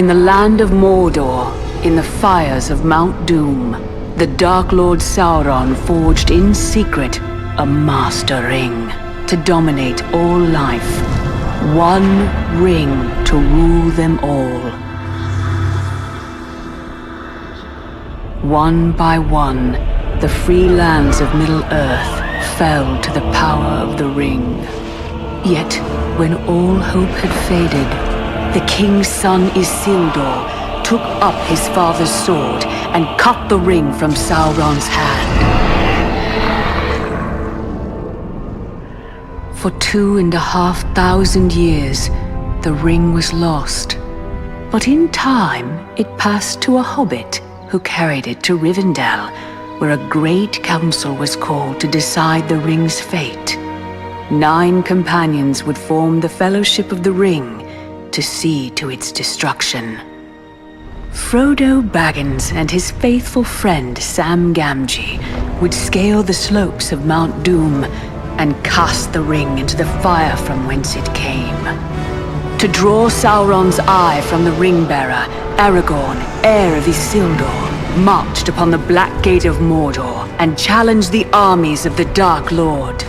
In the land of Mordor, in the fires of Mount Doom, the Dark Lord Sauron forged in secret a Master Ring to dominate all life. One ring to rule them all. One by one, the free lands of Middle-earth fell to the power of the ring. Yet, when all hope had faded, the king's son Isildur took up his father's sword and cut the ring from Sauron's hand. For 2,500 years, the ring was lost. But in time, it passed to a hobbit who carried it to Rivendell, where a great council was called to decide the ring's fate. 9 companions would form the Fellowship of the Ring to see to its destruction. Frodo Baggins and his faithful friend Sam Gamgee would scale the slopes of Mount Doom and cast the ring into the fire from whence it came. To draw Sauron's eye from the ring-bearer, Aragorn, heir of Isildur, marched upon the Black Gate of Mordor and challenged the armies of the Dark Lord.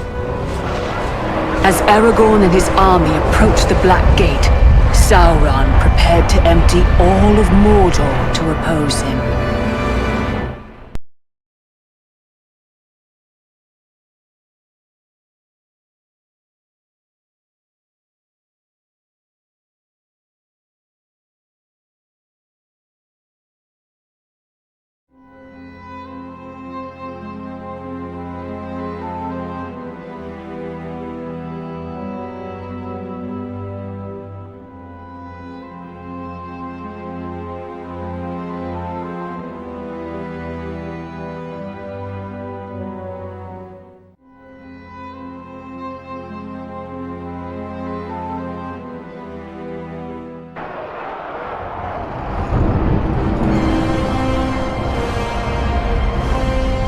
As Aragorn and his army approached the Black Gate, Sauron prepared to empty all of Mordor to oppose him.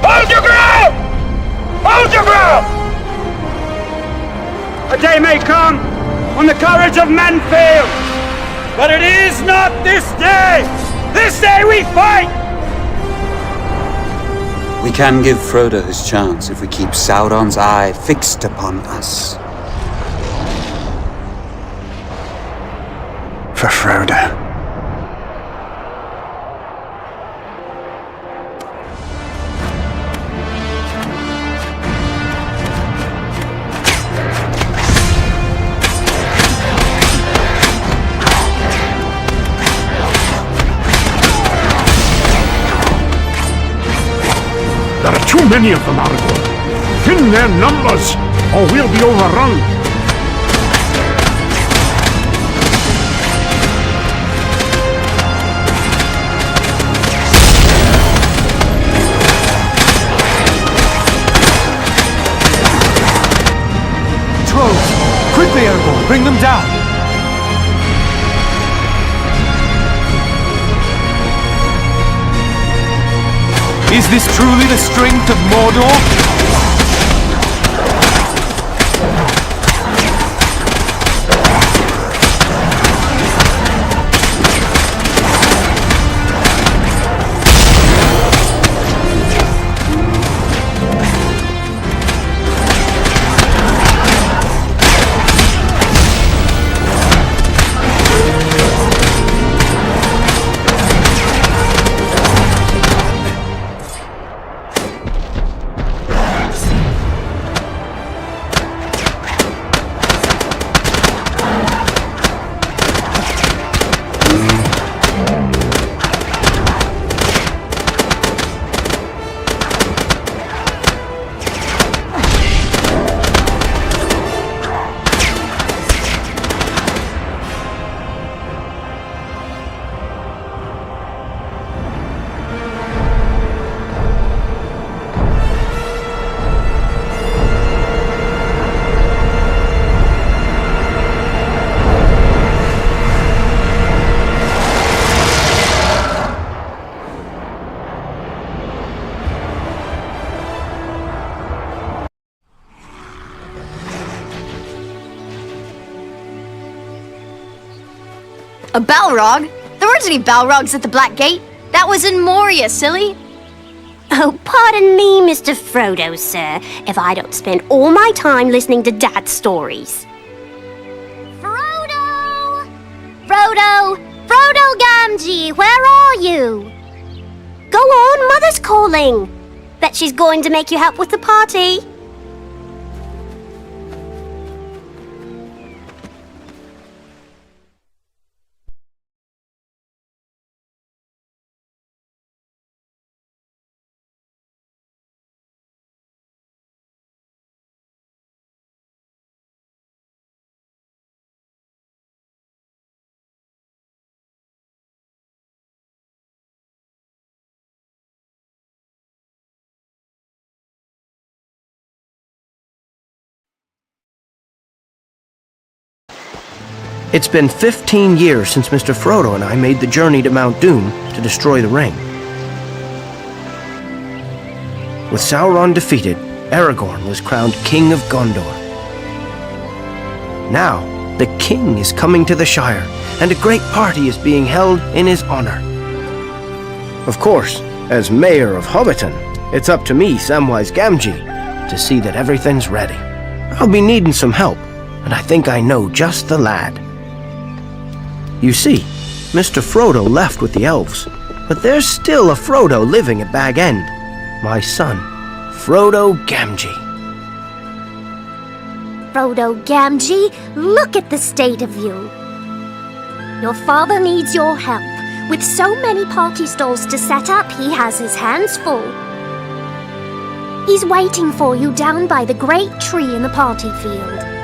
Hold your ground! Hold your ground! A day may come when the courage of men fails, but it is not this day! This day we fight! We can give Frodo his chance if we keep Sauron's eye fixed upon us. For Frodo. There are too many of them, Aragorn. Thin their numbers, or we'll be overrun. Trolls! Quickly, Aragorn! Bring them down! Is this truly the strength of Mordor? A Balrog? There weren't any Balrogs at the Black Gate. That was in Moria, silly. Oh, pardon me, Mr. Frodo, sir, if I don't spend all my time listening to Dad's stories. Frodo! Frodo! Frodo Gamgee, where are you? Go on, Mother's calling. Bet she's going to make you help with the party. It's been 15 years since Mr. Frodo and I made the journey to Mount Doom to destroy the ring. With Sauron defeated, Aragorn was crowned King of Gondor. Now, the King is coming to the Shire, and a great party is being held in his honor. Of course, as Mayor of Hobbiton, it's up to me, Samwise Gamgee, to see that everything's ready. I'll be needing some help, and I think I know just the lad. You see, Mr. Frodo left with the elves, but there's still a Frodo living at Bag End. My son, Frodo Gamgee. Frodo Gamgee, look at the state of you. Your father needs your help. With so many party stalls to set up, he has his hands full. He's waiting for you down by the great tree in the party field.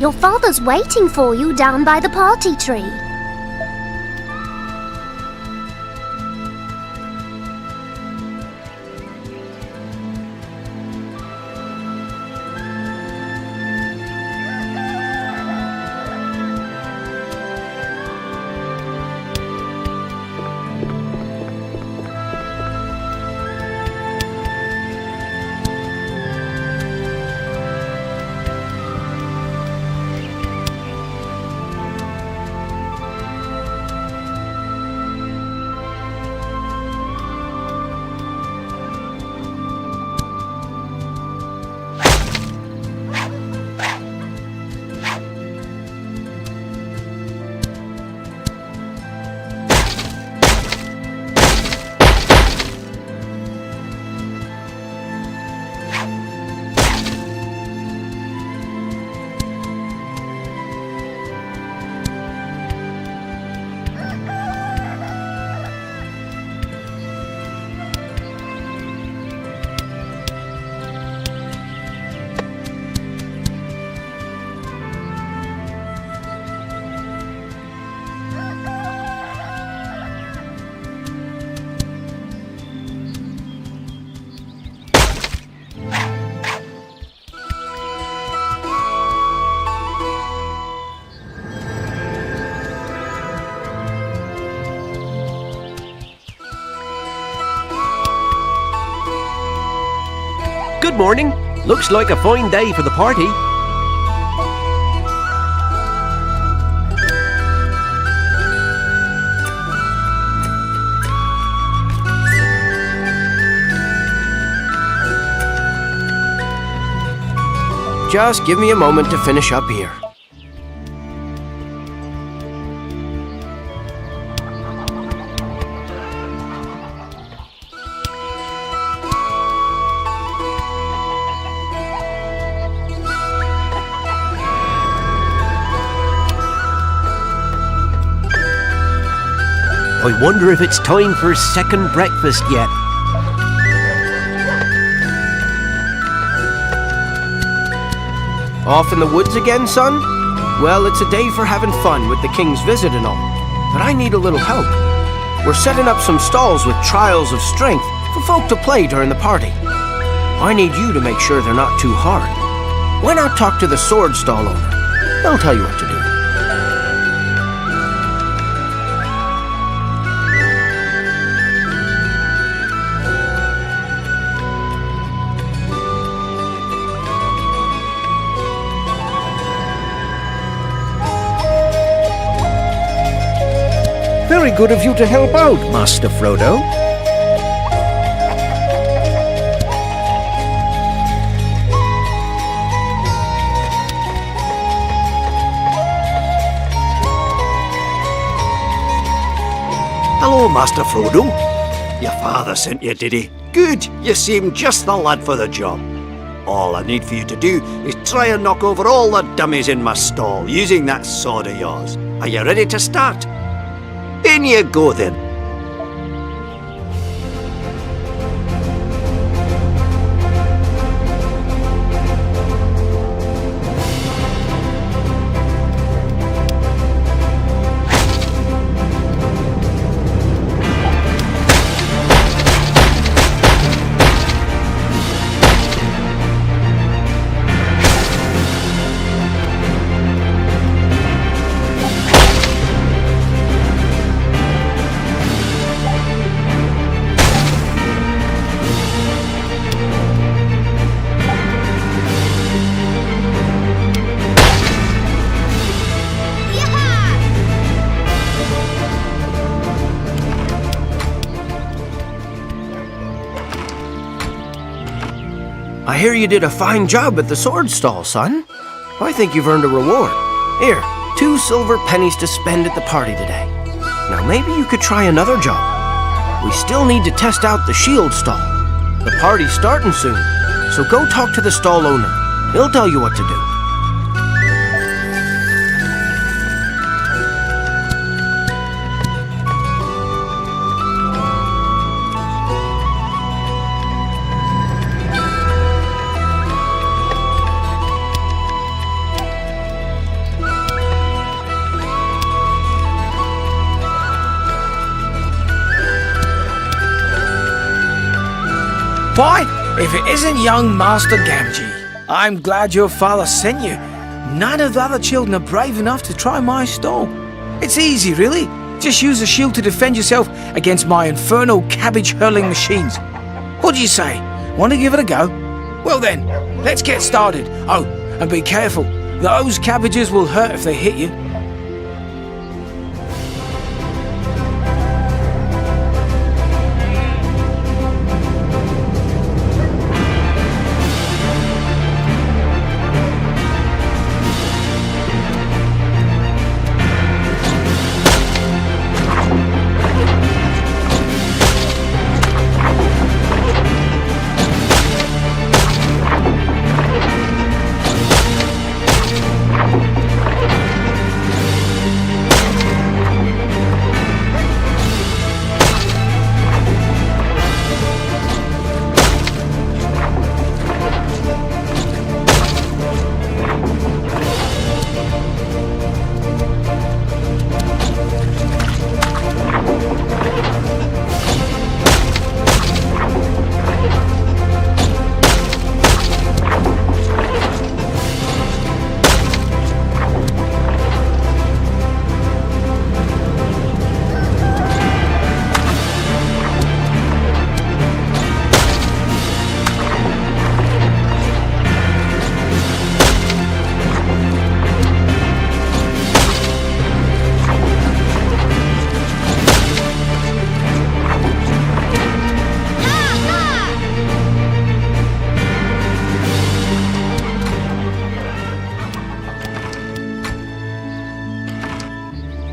Your father's waiting for you down by the party tree. Good morning. Looks like a fine day for the party. Just give me a moment to finish up here. I wonder if it's time for second breakfast yet. Off in the woods again, son? Well, it's a day for having fun with the king's visit and all, but I need a little help. We're setting up some stalls with trials of strength for folk to play during the party. I need you to make sure they're not too hard. Why not talk to the sword stall owner? They'll tell you what to do. Very good of you to help out, Master Frodo. Hello, Master Frodo. Your father sent you, did he? Good, you seem just the lad for the job. All I need for you to do is try and knock over all the dummies in my stall using that sword of yours. Are you ready to start? In you go then. I hear you did a fine job at the sword stall, son. I think you've earned a reward. Here, 2 silver pennies to spend at the party today. Now maybe you could try another job. We still need to test out the shield stall. The party's starting soon, so go talk to the stall owner. He'll tell you what to do. Why, if it isn't young Master Gamgee, I'm glad your father sent you. None of the other children are brave enough to try my stall. It's easy, really. Just use a shield to defend yourself against my infernal cabbage-hurling machines. What do you say? Want to give it a go? Well then, let's get started. Oh, and be careful. Those cabbages will hurt if they hit you.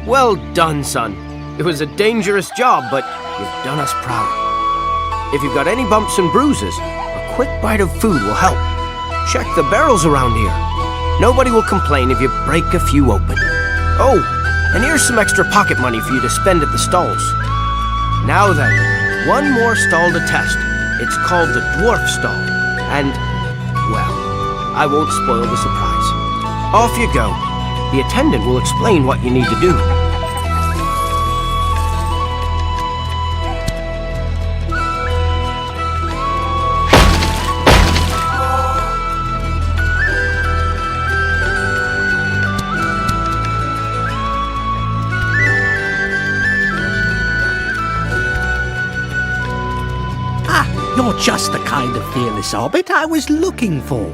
Well done, son. It was a dangerous job, but you've done us proud. If you've got any bumps and bruises, a quick bite of food will help. Check the barrels around here. Nobody will complain if you break a few open. Oh, and here's some extra pocket money for you to spend at the stalls. Now then, one more stall to test. It's called the Dwarf Stall. And, well, I won't spoil the surprise. Off you go. The attendant will explain what you need to do. You're just the kind of fearless hobbit I was looking for.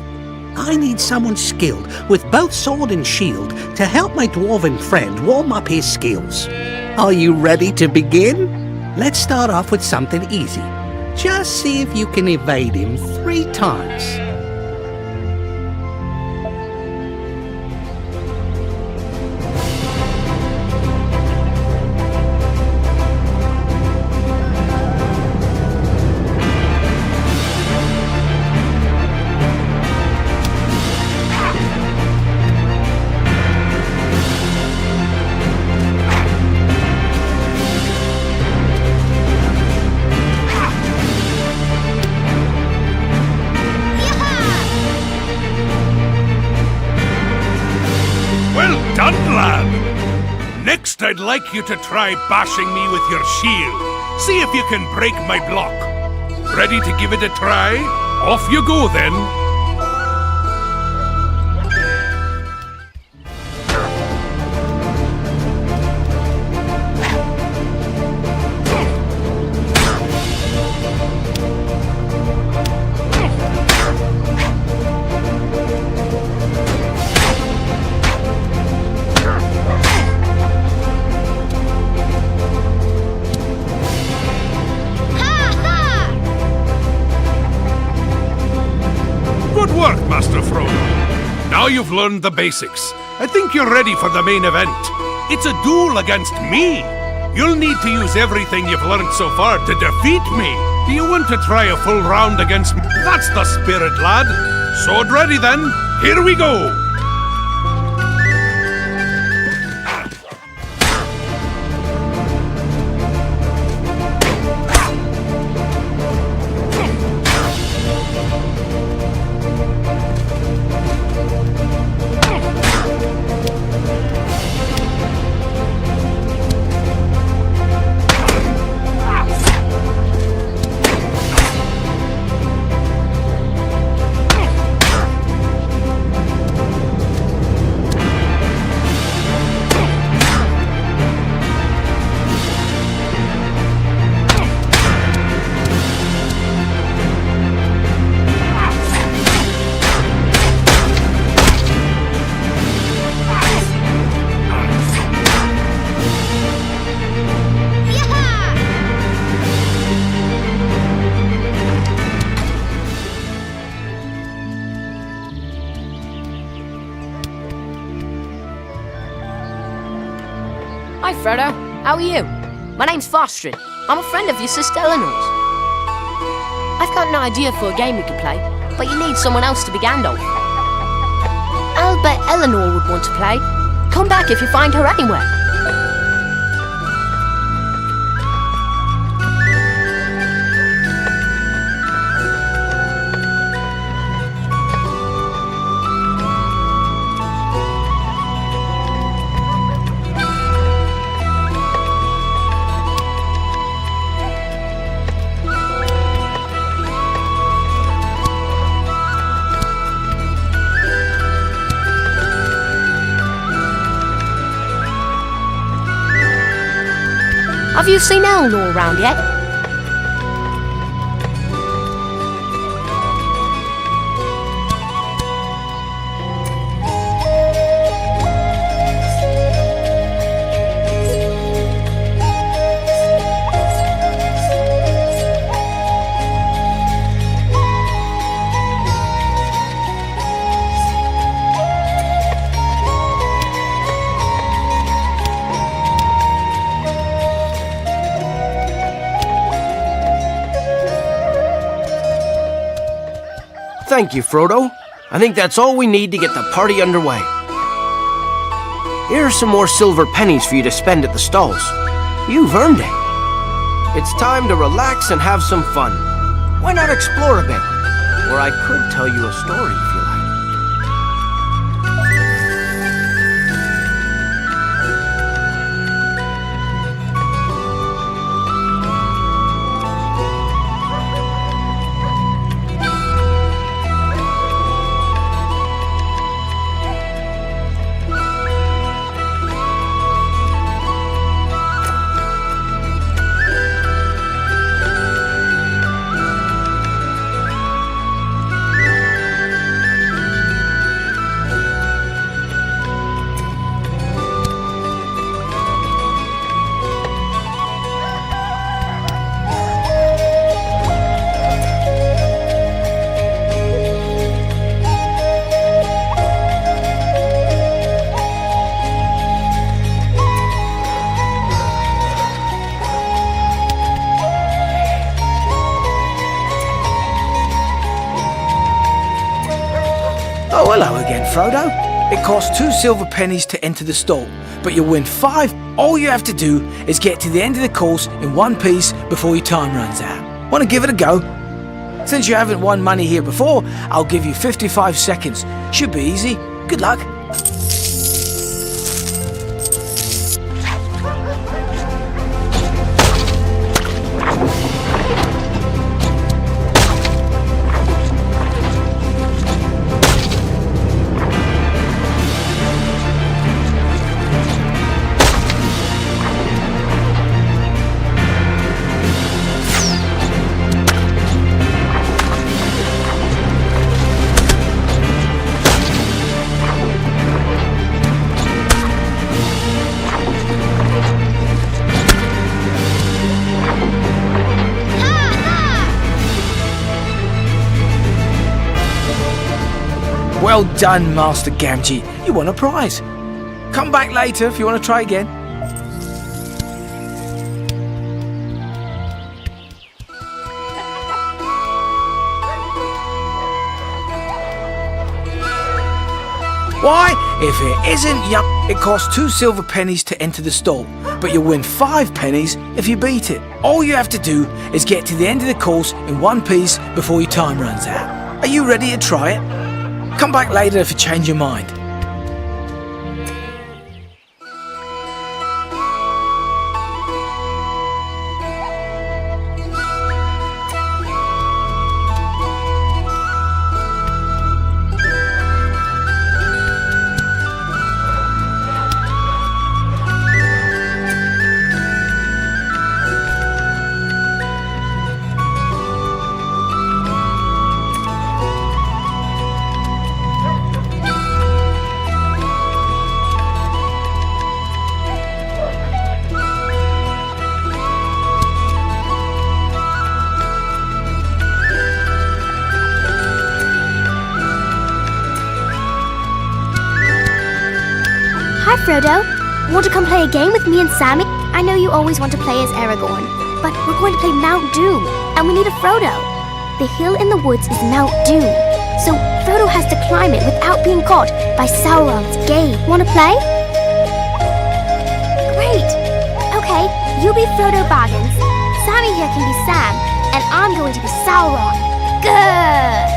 I need someone skilled with both sword and shield to help my dwarven friend warm up his skills. Are you ready to begin? Let's start off with something easy. Just see if you can evade him 3 times. Next, I'd like you to try bashing me with your shield. See if you can break my block. Ready to give it a try? Off you go, then. Now you've learned the basics. I think you're ready for the main event. It's a duel against me. You'll need to use everything you've learned so far to defeat me. Do you want to try a full round against me? That's the spirit, lad. Sword ready then. Here we go. Hi, Frodo. How are you? My name's Fostrin. I'm a friend of your sister Eleanor's. I've got an idea for a game we could play, but you need someone else to be Gandalf. I'll bet Eleanor would want to play. Come back if you find her anywhere. Have you seen Eleanor around yet? Thank you, Frodo. I think that's all we need to get the party underway. Here are some more silver pennies for you to spend at the stalls. You've earned it. It's time to relax and have some fun. Why not explore a bit? Or I could tell you a story if you like. Oh, hello again, Frodo. It costs 2 silver pennies to enter the stall, but you'll win 5. All you have to do is get to the end of the course in one piece before your time runs out. Want to give it a go? Since you haven't won money here before, I'll give you 55 seconds. Should be easy. Good luck. Well done, Master Gamgee. You won a prize. Come back later if you want to try again. Why? If it isn't young, it costs 2 silver pennies to enter the stall, but you'll win 5 pennies if you beat it. All you have to do is get to the end of the course in one piece before your time runs out. Are you ready to try it? Come back later if you change your mind. Hi, Frodo. Want to come play a game with me and Sammy? I know you always want to play as Aragorn, but we're going to play Mount Doom, and we need a Frodo. The hill in the woods is Mount Doom, so Frodo has to climb it without being caught by Sauron's gate. Want to play? Great. Okay, you'll be Frodo Baggins, Sammy here can be Sam, and I'm going to be Sauron. Good!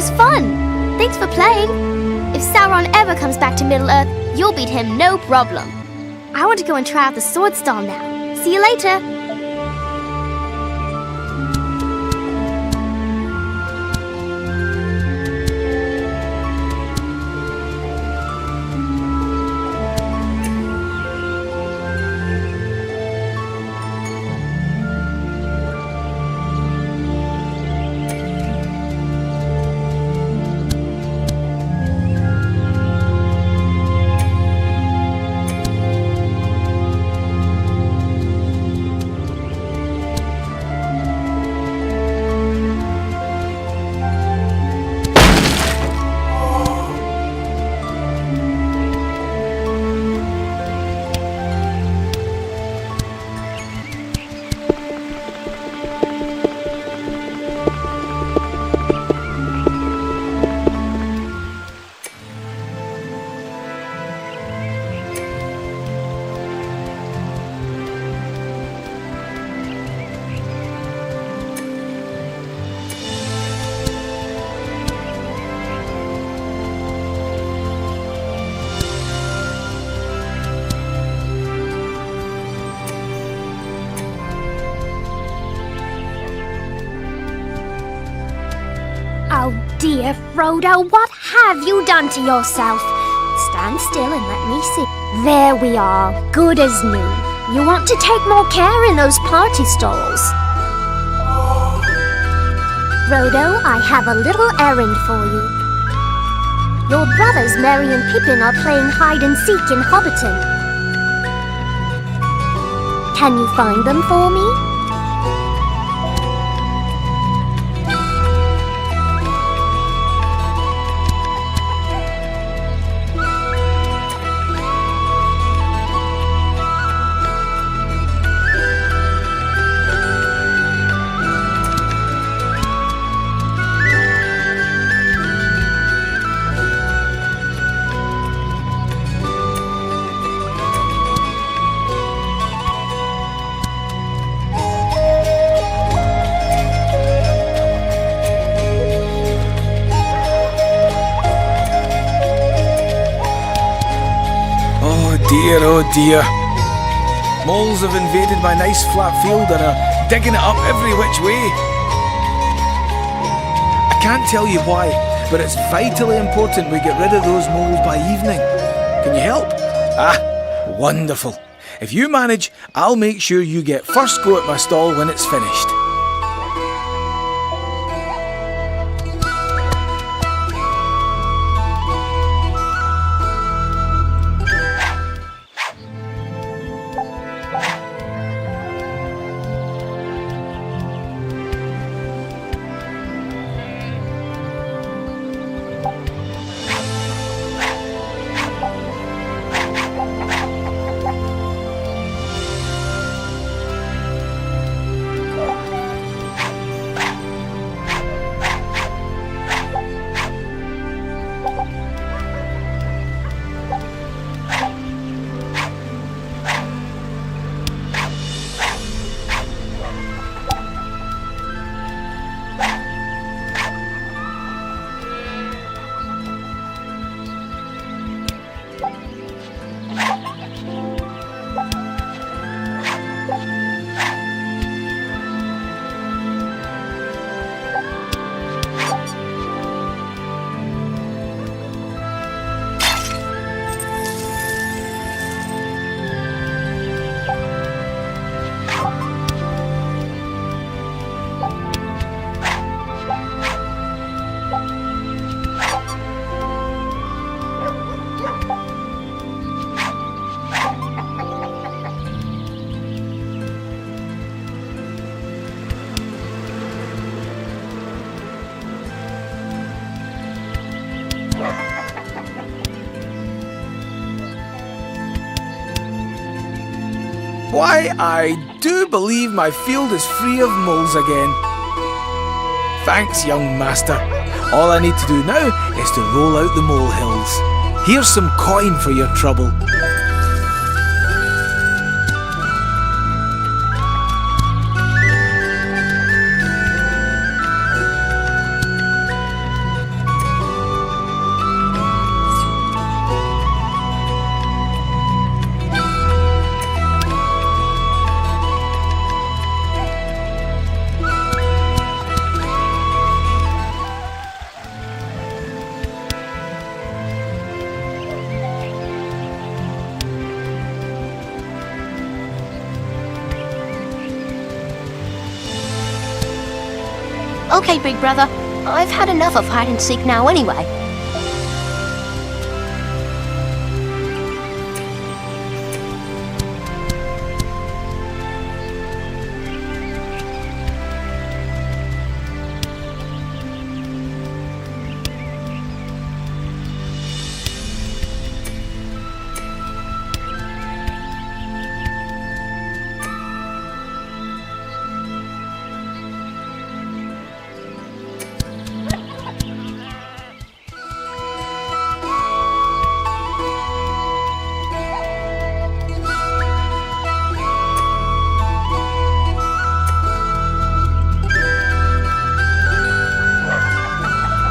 was fun. Thanks for playing. If Sauron ever comes back to Middle-earth, you'll beat him no problem. I want to go and try out the sword style now. See you later. Oh dear, Frodo, what have you done to yourself? Stand still and let me see. There we are, good as new. You want to take more care in those party stalls. Frodo, I have a little errand for you. Your brothers Merry and Pippin are playing hide and seek in Hobbiton. Can you find them for me? Dear, oh dear. Moles have invaded my nice flat field and are digging it up every which way. I can't tell you why, but it's vitally important we get rid of those moles by evening. Can you help? Ah, wonderful. If you manage, I'll make sure you get first go at my stall when it's finished. Why, I do believe my field is free of moles again. Thanks, young master. All I need to do now is to roll out the molehills. Here's some coin for your trouble. Okay, big brother. I've had enough of hide and seek now anyway.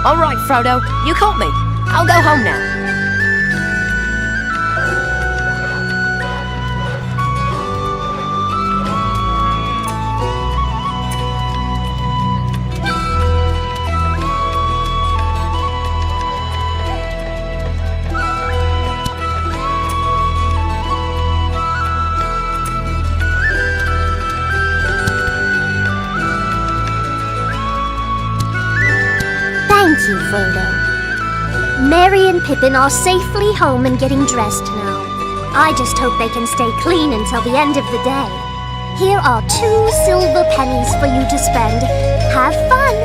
All right, Frodo, you caught me. I'll go home now. Thank you, Frodo. Merry and Pippin are safely home and getting dressed now. I just hope they can stay clean until the end of the day. Here are 2 silver pennies for you to spend. Have fun!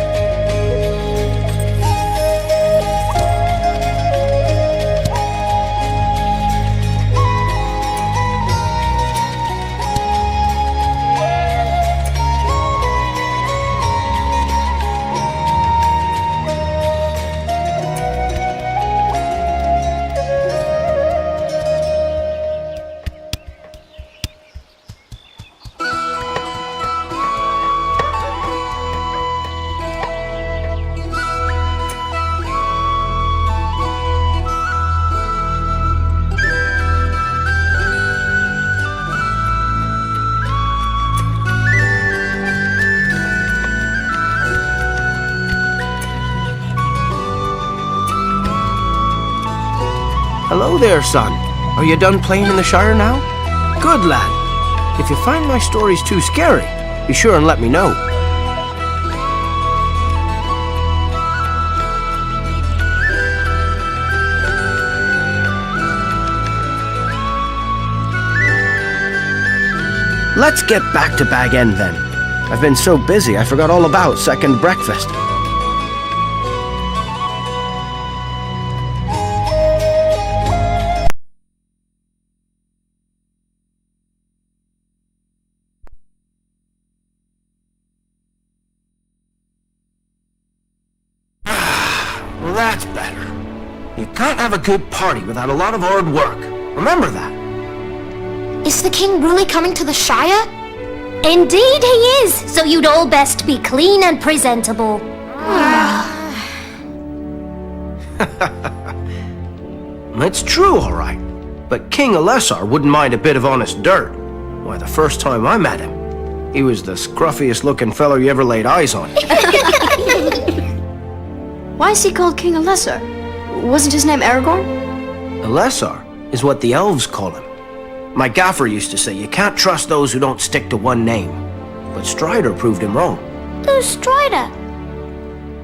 Hello there, son. Are you done playing in the Shire now? Good lad. If you find my stories too scary, be sure and let me know. Let's get back to Bag End then. I've been so busy I forgot all about second breakfast. Well, that's better. You can't have a good party without a lot of hard work. Remember that. Is the king really coming to the Shire? Indeed he is, so you'd all best be clean and presentable. It's true, all right. But King Alessar wouldn't mind a bit of honest dirt. Why, the first time I met him, he was the scruffiest looking fellow you ever laid eyes on. Why is he called King Alessar? Wasn't his name Aragorn? Alessar is what the elves call him. My gaffer used to say you can't trust those who don't stick to one name. But Strider proved him wrong. Who's Strider?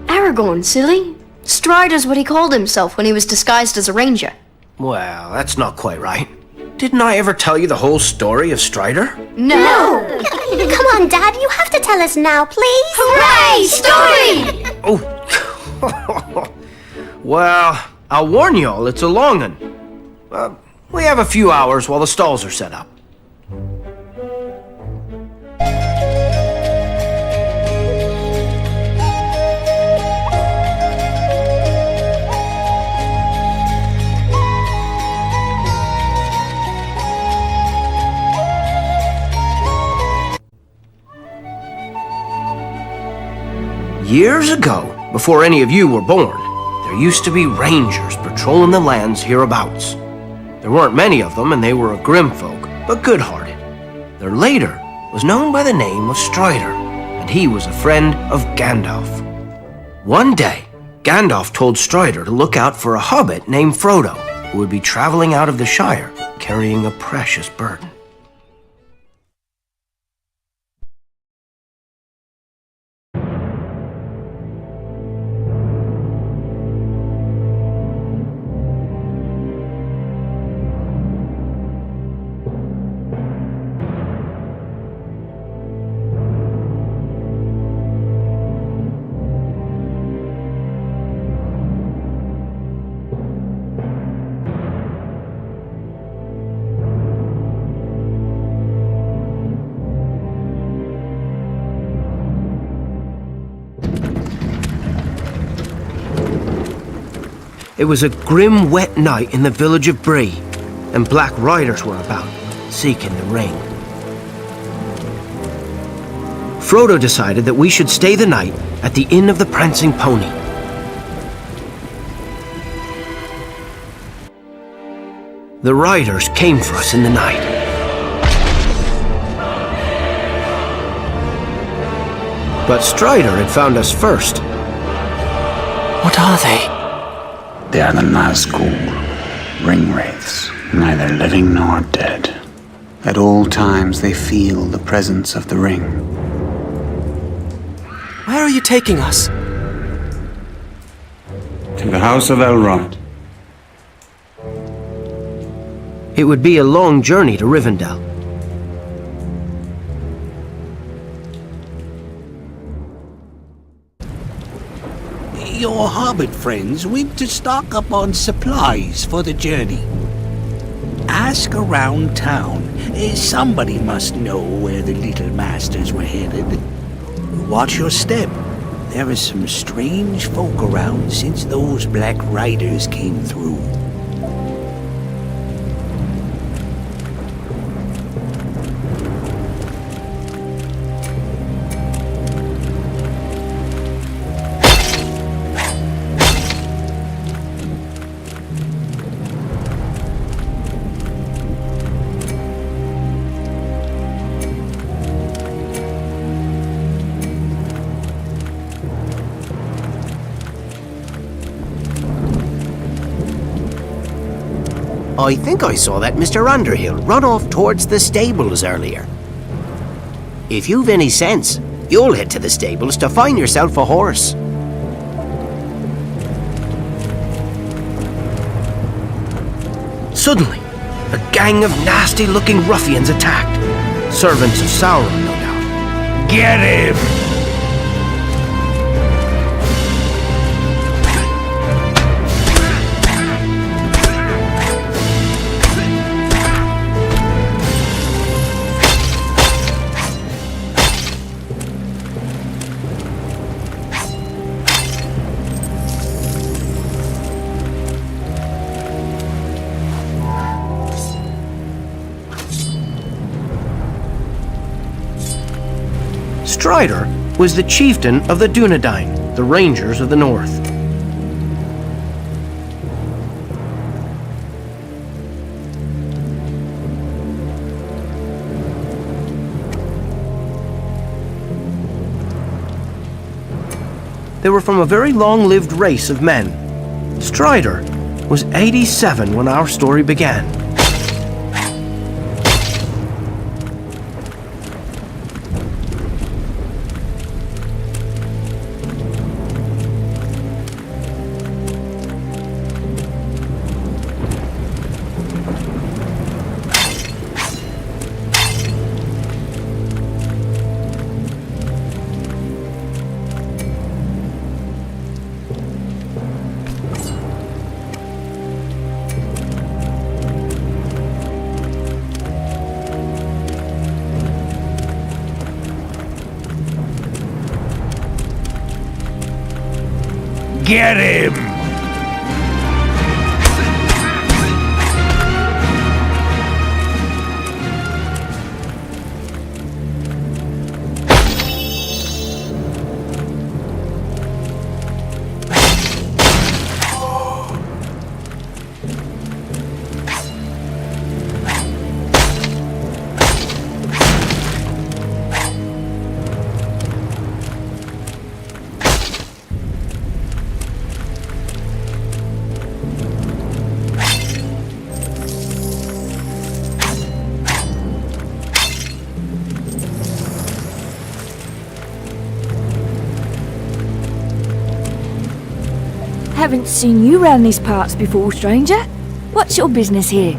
Aragorn, silly. Strider's what he called himself when he was disguised as a ranger. Well, that's not quite right. Didn't I ever tell you the whole story of Strider? No! Come on, Dad, you have to tell us now, please! Hooray! Story! Oh. Well, I'll warn you all, it's a long one. We have a few hours while the stalls are set up. Years ago, before any of you were born, there used to be rangers patrolling the lands hereabouts. There weren't many of them, and they were a grim folk, but good-hearted. Their leader was known by the name of Strider, and he was a friend of Gandalf. One day, Gandalf told Strider to look out for a hobbit named Frodo, who would be traveling out of the Shire, carrying a precious burden. It was a grim, wet night in the village of Bree, and black riders were about, seeking the ring. Frodo decided that we should stay the night at the Inn of the Prancing Pony. The riders came for us in the night. But Strider had found us first. What are they? They are the Nazgul, ring wraiths, neither living nor dead. At all times they feel the presence of the ring. Where are you taking us? To the House of Elrond. It would be a long journey to Rivendell. Your hobbit friends went to stock up on supplies for the journey. Ask around town. Somebody must know where the little masters were headed. Watch your step. There are some strange folk around since those black riders came through. I think I saw that Mr. Underhill run off towards the stables earlier. If you've any sense, you'll head to the stables to find yourself a horse. Suddenly, a gang of nasty-looking ruffians attacked. Servants of Sauron, no doubt. Get him! Strider was the chieftain of the Dunedain, the Rangers of the North. They were from a very long-lived race of men. Strider was 87 when our story began. Get him! Haven't seen you round these parts before, stranger. What's your business here?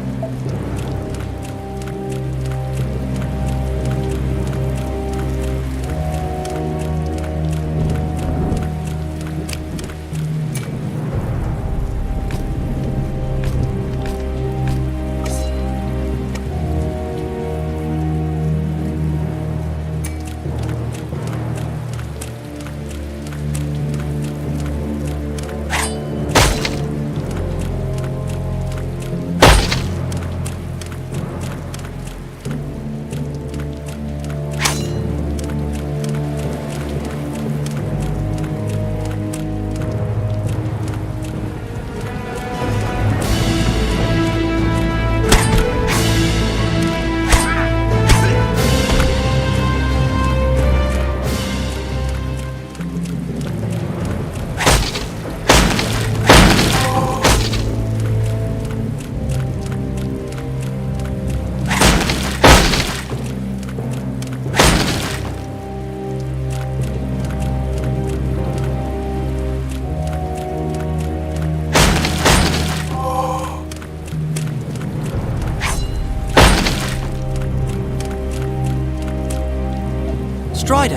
Strider,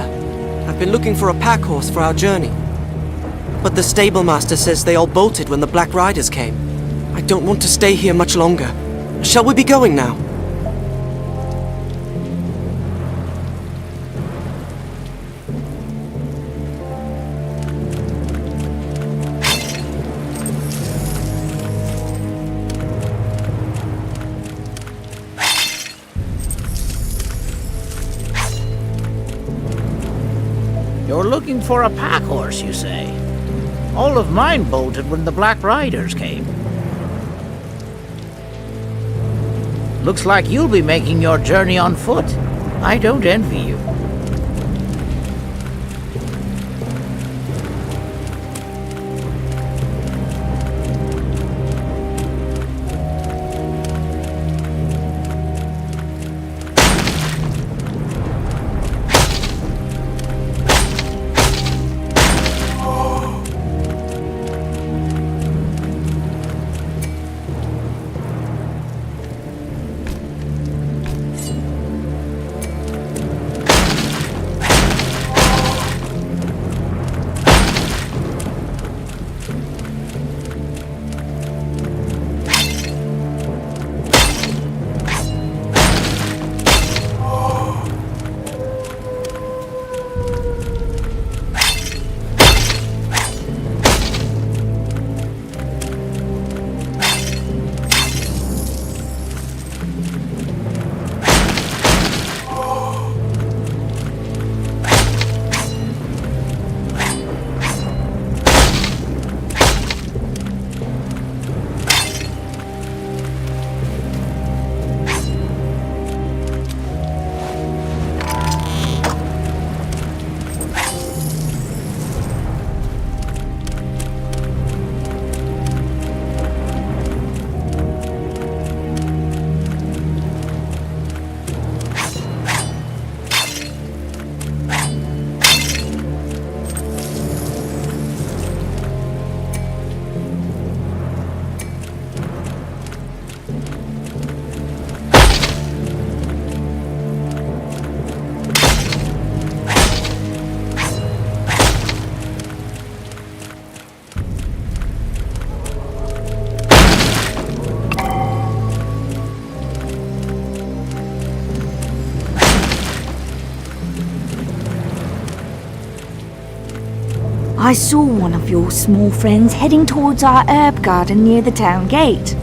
I've been looking for a pack horse for our journey. But the stable master says they all bolted when the Black Riders came. I don't want to stay here much longer. Shall we be going now? You're looking for a pack horse, you say? All of mine bolted when the Black Riders came. Looks like you'll be making your journey on foot. I don't envy you. I saw one of your small friends heading towards our herb garden near the town gate.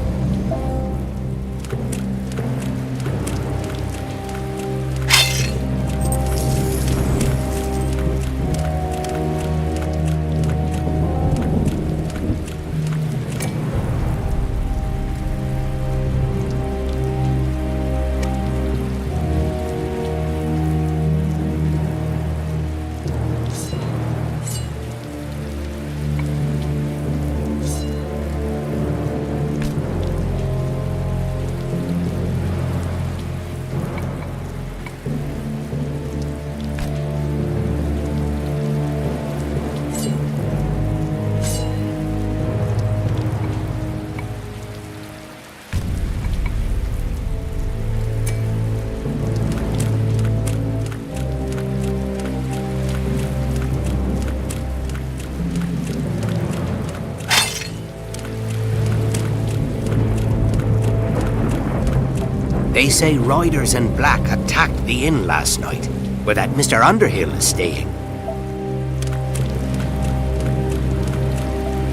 They say riders in black attacked the inn last night, where that Mr. Underhill is staying.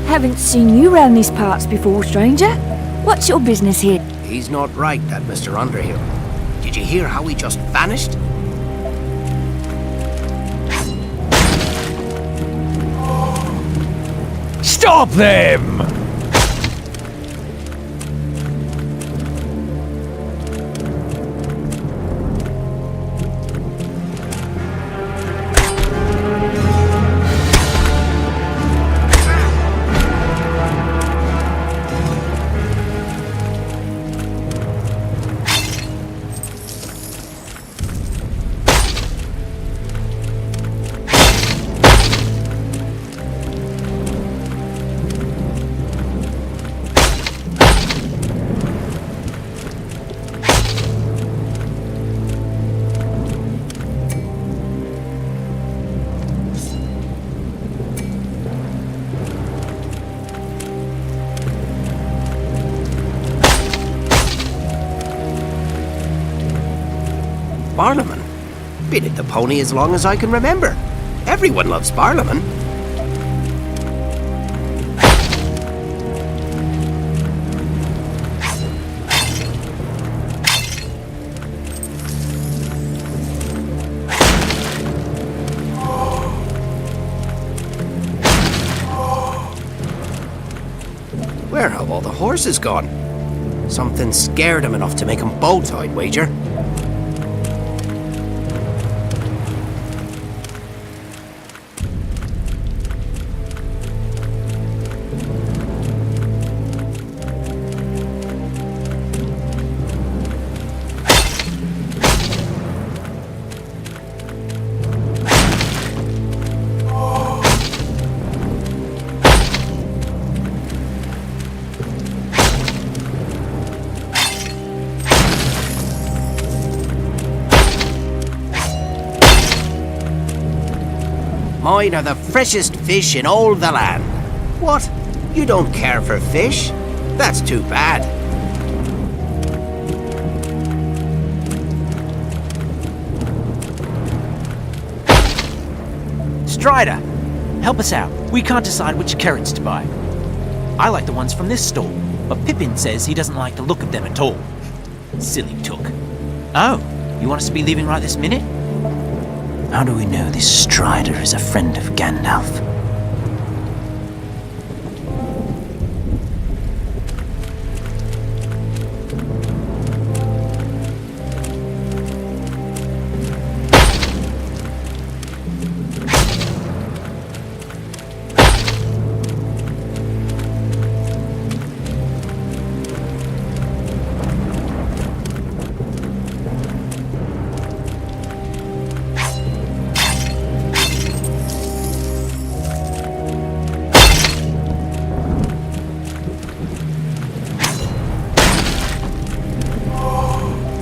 Haven't seen you round these parts before, stranger. What's your business here? He's not right, that Mr. Underhill. Did you hear how he just vanished? Stop them! Barlaman. Been at the pony as long as I can remember. Everyone loves Barlaman. Where have all the horses gone? Something scared him enough to make him bolt, I'd wager. Mine are the freshest fish in all the land. What? You don't care for fish? That's too bad. Strider, help us out. We can't decide which carrots to buy. I like the ones from this stall, but Pippin says he doesn't like the look of them at all. Silly took. Oh, you want us to be leaving right this minute? How do we know this Strider is a friend of Gandalf?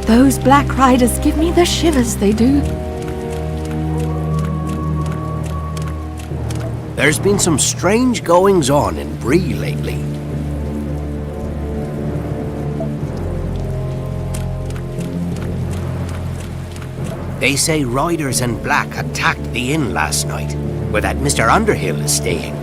Those black riders give me the shivers, they do. There's been some strange goings-on in Bree lately. They say riders in black attacked the inn last night, where that Mr. Underhill is staying.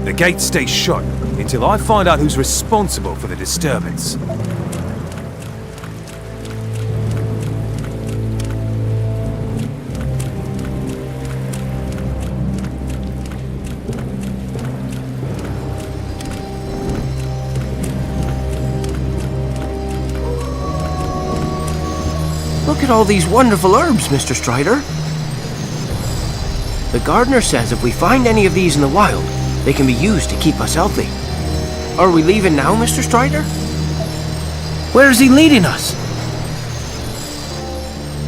The gate stays shut until I find out who's responsible for the disturbance. Look at all these wonderful herbs, Mr. Strider. The gardener says if we find any of these in the wild, they can be used to keep us healthy. Are we leaving now, Mr. Strider? Where is he leading us?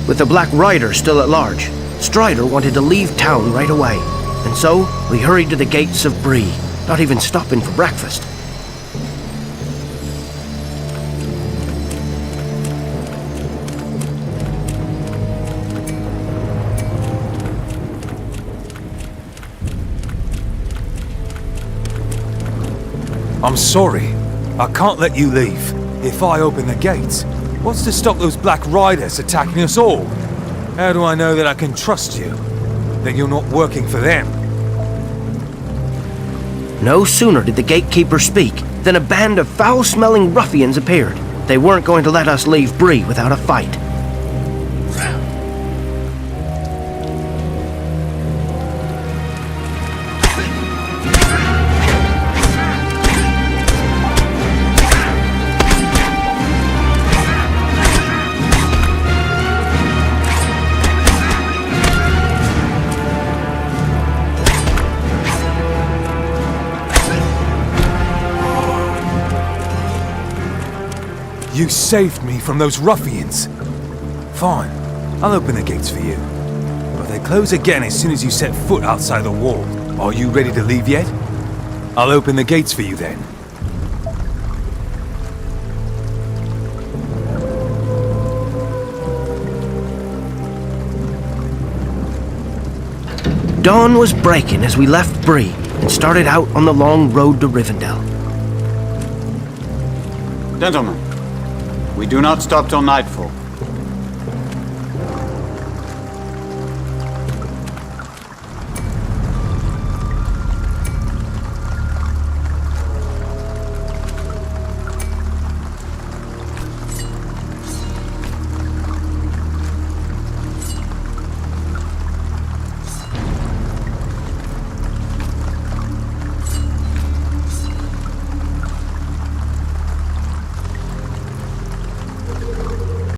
With the Black Rider still at large, Strider wanted to leave town right away, and so we hurried to the gates of Bree, not even stopping for breakfast. I'm sorry. I can't let you leave if I open the gates. What's to stop those Black Riders attacking us all? How do I know that I can trust you? That you're not working for them? No sooner did the gatekeeper speak than a band of foul-smelling ruffians appeared. They weren't going to let us leave Bree without a fight. You saved me from those ruffians. Fine, I'll open the gates for you. But they close again as soon as you set foot outside the wall. Are you ready to leave yet? I'll open the gates for you then. Dawn was breaking as we left Bree and started out on the long road to Rivendell. Gentlemen, we do not stop till nightfall.